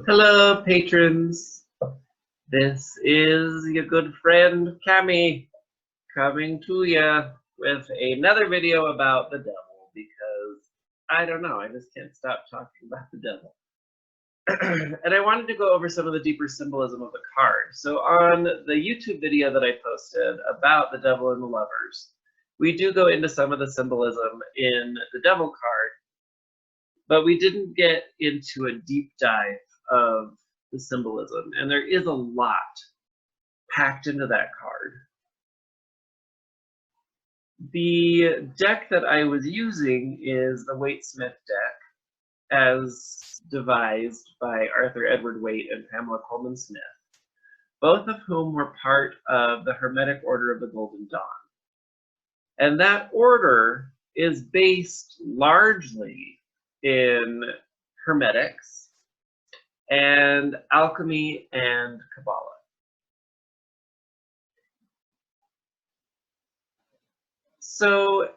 Hello, patrons. This is your good friend Cami coming to you with another video about the devil because I don't know, I just can't stop talking about the devil. And I wanted to go over some of the deeper symbolism of the card. So on the YouTube video that I posted about the devil and the lovers, we do go into some of the symbolism in the devil card, but we didn't get into a deep dive of the symbolism, and there is a lot packed into that card. The deck that I was using is the Waite-Smith deck, as devised by Arthur Edward Waite and Pamela Coleman Smith, both of whom were part of the Hermetic Order of the Golden Dawn. And that order is based largely in Hermetics and alchemy and Kabbalah. So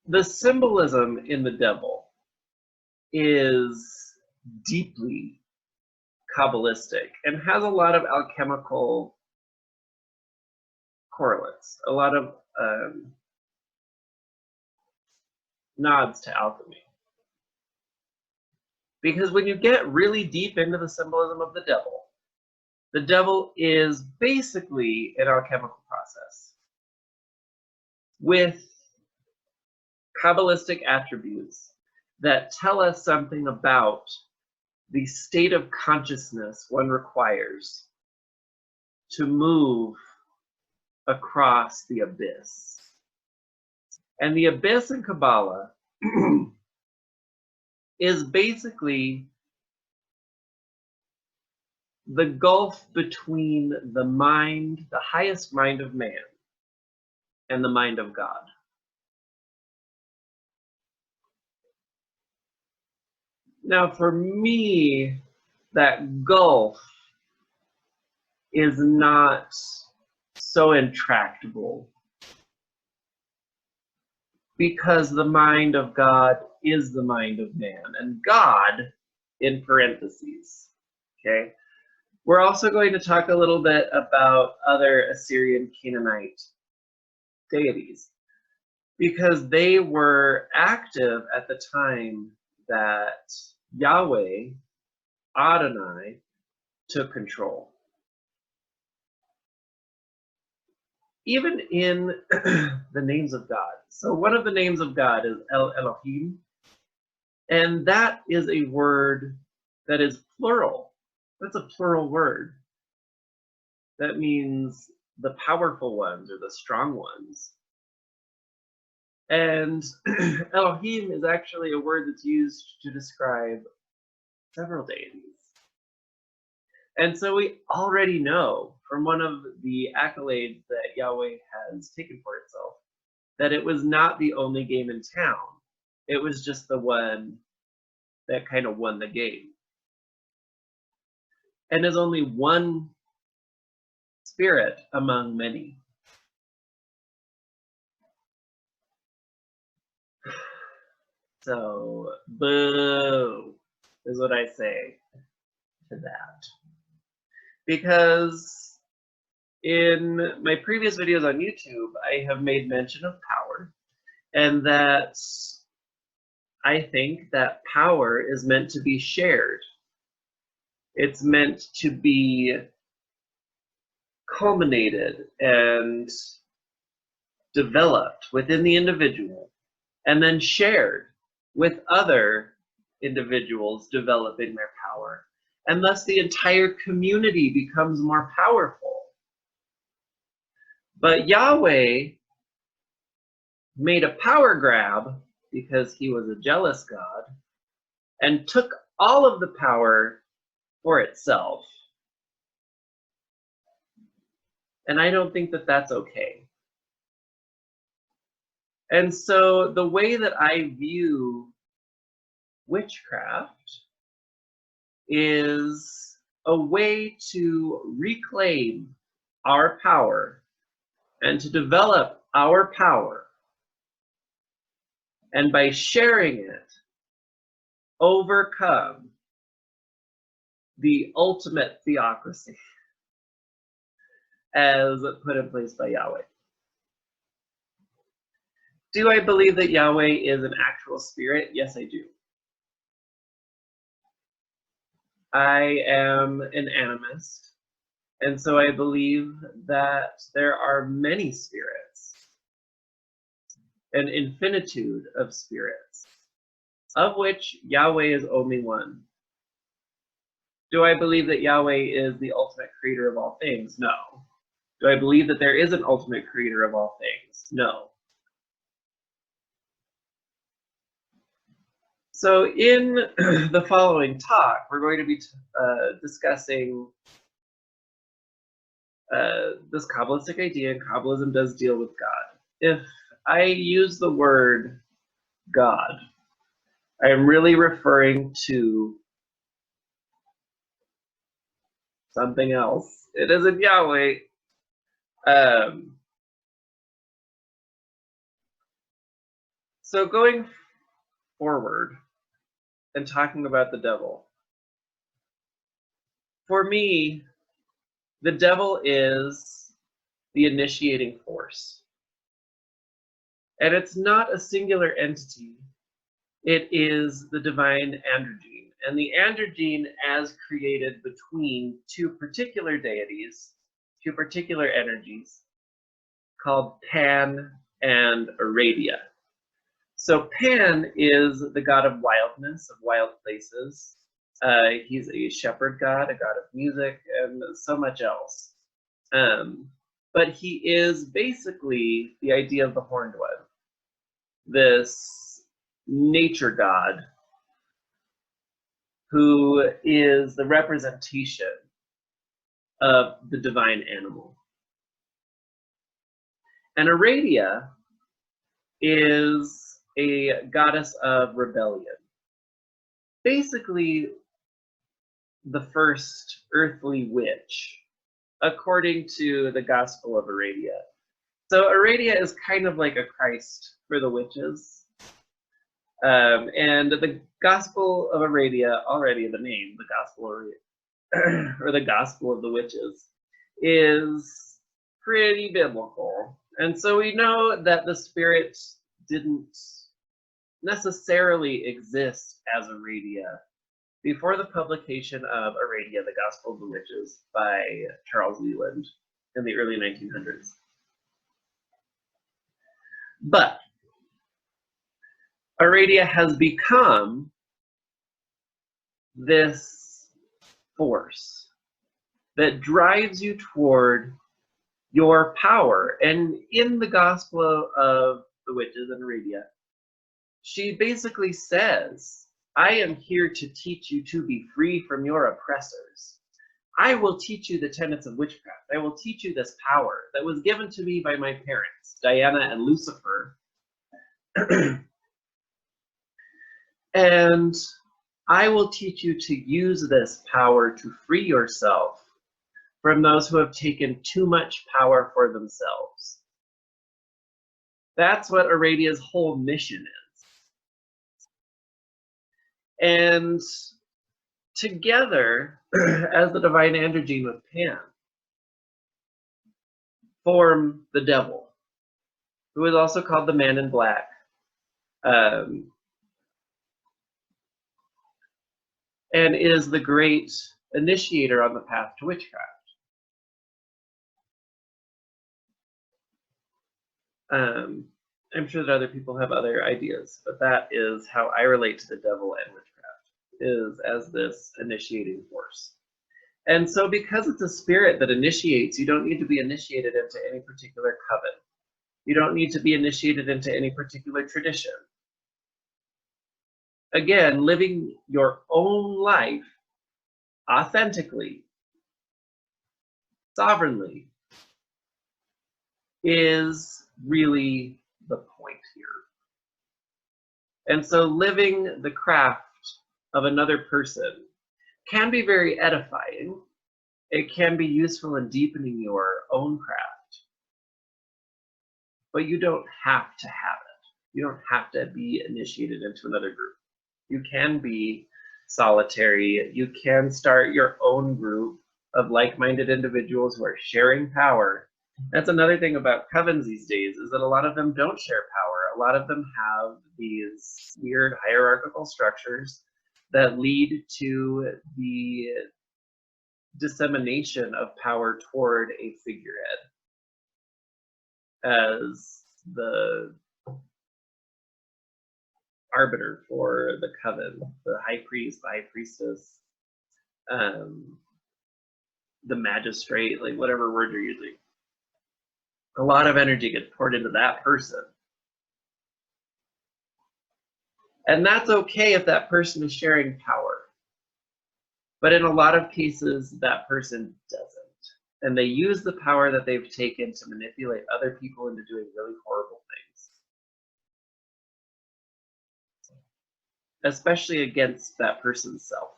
the symbolism in the devil is deeply Kabbalistic and has a lot of alchemical correlates, a lot of nods to alchemy. Because when you get really deep into the symbolism of the devil is basically an alchemical process with Kabbalistic attributes that tell us something about the state of consciousness one requires to move across the abyss. And the abyss in Kabbalah is basically the gulf between the mind, the highest mind of man, and the mind of God. Now, for me, that gulf is not so intractable because the mind of God is the mind of man, and God in parentheses, okay? We're also going to talk a little bit about other Assyrian Canaanite deities because they were active at the time that Yahweh, Adonai, took control. Even in the names of God. So one of the names of God is El Elohim, and that is a word that is plural. That's a plural word. That means the powerful ones or the strong ones. And Elohim is actually a word that's used to describe several deities. And so we already know from one of the accolades that Yahweh has taken for itself that it was not the only game in town. It was just the one that kind of won the game. And is only one spirit among many. So, boo, is what I say to that. Because in my previous videos on YouTube, I have made mention of power, and that I think that power is meant to be shared. It's meant to be culminated and developed within the individual, and then shared with other individuals developing their power. And thus the entire community becomes more powerful. But Yahweh made a power grab because he was a jealous God and took all of the power for itself. And I don't think that that's okay. And so the way that I view witchcraft is a way to reclaim our power and to develop our power. And by sharing it, overcome the ultimate theocracy as put in place by Yahweh. Do I believe that Yahweh is an actual spirit? Yes, I do. I am an animist, and so I believe that there are many spirits, an infinitude of spirits, of which Yahweh is only one. Do I believe that Yahweh is the ultimate creator of all things? No. Do I believe that there is an ultimate creator of all things? No. So in the following talk, we're going to be discussing this Kabbalistic idea, and Kabbalism does deal with God. If I use the word God, I am really referring to something else. It isn't Yahweh. So going forward and talking about the devil, for me, the devil is the initiating force. And it's not a singular entity. It is the divine androgyne. And the androgyne as created between two particular deities, two particular energies, called Pan and Aradia. So Pan is the god of wildness, of wild places. He's a shepherd god, a god of music, and so much else. But he is basically the idea of the horned one, this nature god who is the representation of the divine animal. And Aradia is a goddess of rebellion. Basically, the first earthly witch, according to the Gospel of Aradia. So Aradia is kind of like a Christ for the witches. And the Gospel of Aradia, already the name, the Gospel of Aradia, or the Gospel of the Witches, is pretty biblical. And so we know that the spirit didn't necessarily exist as Aradia before the publication of Aradia, the Gospel of the Witches, by Charles Leland in the early 1900s. But Aradia has become this force that drives you toward your power. And in the Gospel of the Witches and Aradia, she basically says, I am here to teach you to be free from your oppressors. I will teach you the tenets of witchcraft. I will teach you this power that was given to me by my parents, Diana and Lucifer. And I will teach you to use this power to free yourself from those who have taken too much power for themselves. That's what Aradia's whole mission is. And together, as the divine androgyne with Pan, form the devil, who is also called the Man in Black. And is the great initiator on the path to witchcraft. I'm sure that other people have other ideas, but that is how I relate to the devil and witchcraft, is as this initiating force. And so because it's a spirit that initiates, you don't need to be initiated into any particular coven. You don't need to be initiated into any particular tradition. Again, living your own life authentically, sovereignly, is really the point here. And so living the craft of another person can be very edifying. It can be useful in deepening your own craft. But you don't have to have it. You don't have to be initiated into another group. You can be solitary. You can start your own group of like-minded individuals who are sharing power. That's another thing about covens these days, is that a lot of them don't share power. A lot of them have these weird hierarchical structures that lead to the dissemination of power toward a figurehead as the arbiter for the coven, the high priest, the high priestess, the magistrate, like whatever word you're using. A lot of energy gets poured into that person. And that's okay if that person is sharing power. But in a lot of cases, that person doesn't. And they use the power that they've taken to manipulate other people into doing really horrible things, especially against that person's self.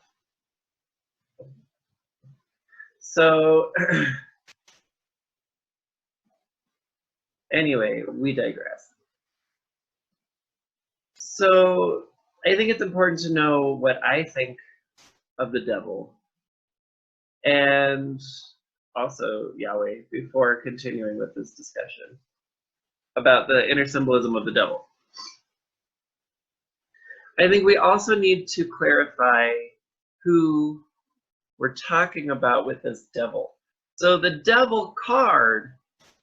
So anyway, we digress. So I think it's important to know what I think of the devil and also Yahweh before continuing with this discussion about the inner symbolism of the devil. I think we also need to clarify who we're talking about with this devil. So the devil card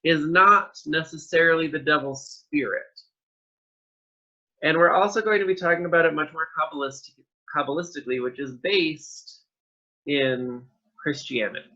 is not necessarily the devil's spirit. And we're also going to be talking about it much more Kabbalistically, which is based in Christianity.